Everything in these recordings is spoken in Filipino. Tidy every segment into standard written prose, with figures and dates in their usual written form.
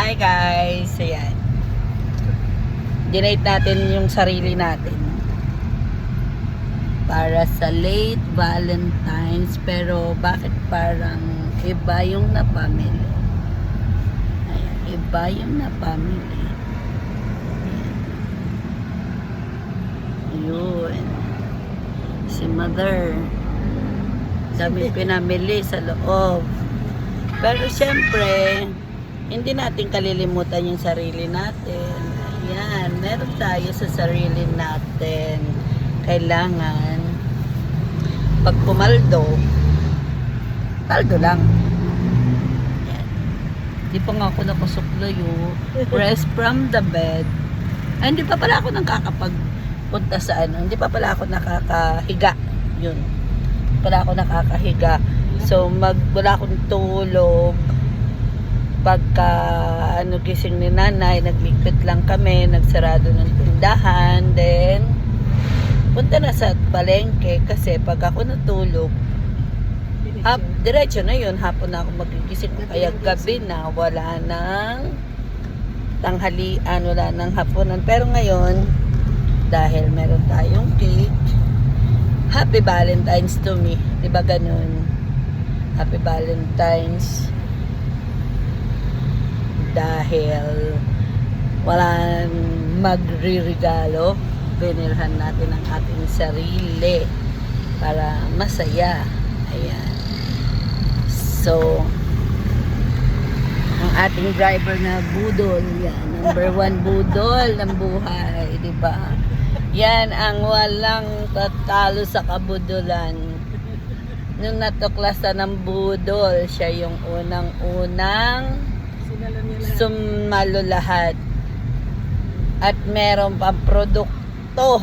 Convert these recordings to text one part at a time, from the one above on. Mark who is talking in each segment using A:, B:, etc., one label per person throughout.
A: Hi guys! Ayan. Dinate natin yung sarili natin para sa late Valentine's, pero bakit parang iba yung napamili? Ayan, iba yung napamili. Ayun. Si mother. Dami pinamili sa loob. Pero syempre, hindi natin kalilimutan yung sarili natin. Ayan, meron tayo sa sarili natin. Kailangan, pag pumaldo, paldo lang. Ayan. Di pa nga ako nakasukloyo. Rest from the bed. Ay, hindi pa pala ako nakakapagpunta sa ano. Hindi pa pala ako nakakahiga. Yun. Hindi pala ako nakakahiga. So, wala akong tulog. Pagka gising ni nanay, nagligpit lang kami, nagsarado ng tindahan, then punta na sa palengke kasi pag ako natulog, diretso na yun, hapon na ako magigising. Kaya gabi na, wala nang tanghalian, wala nang hapunan. Pero ngayon, dahil meron tayong cake, Happy Valentine's to me. Diba ganun? Happy Valentine's. Dahil wala magre-regalo, binilhan natin ang ating sarili para masaya. Ayan. So, ang ating driver na budol, yan, number 1 budol ng buhay, diba? Yan ang walang tatalo sa kabudulan. Nung natuklasan ng budol, siya yung unang-unang sumalo lahat. At meron pang produkto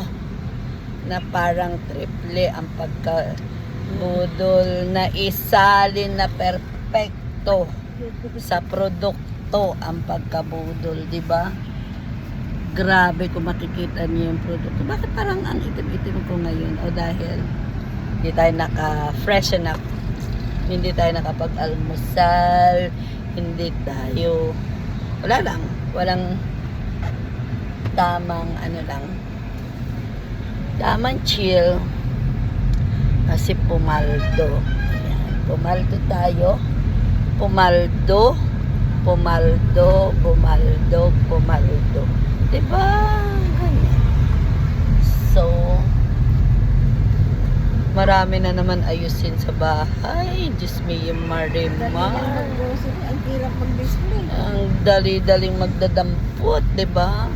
A: na parang triple ang pagkabudol, na isalin na perpekto sa produkto ang pagkabudol, di ba? Grabe kung makikita niyo yung produkto. Bakit parang ang itim-itim ko ngayon? O dahil hindi tayo naka-freshen up, hindi tayo nakapag-almusal, hindi tayo, wala lang, walang tamang tamang chill kasi pumaldo. Ayan, pumaldo tayo, pumaldo, diba? Ayan. So, marami na naman ayusin sa bahay. Diyos me, yung Marimar.
B: Ang hirap mag-display.
A: Ang dali-daling magdadampot, diba?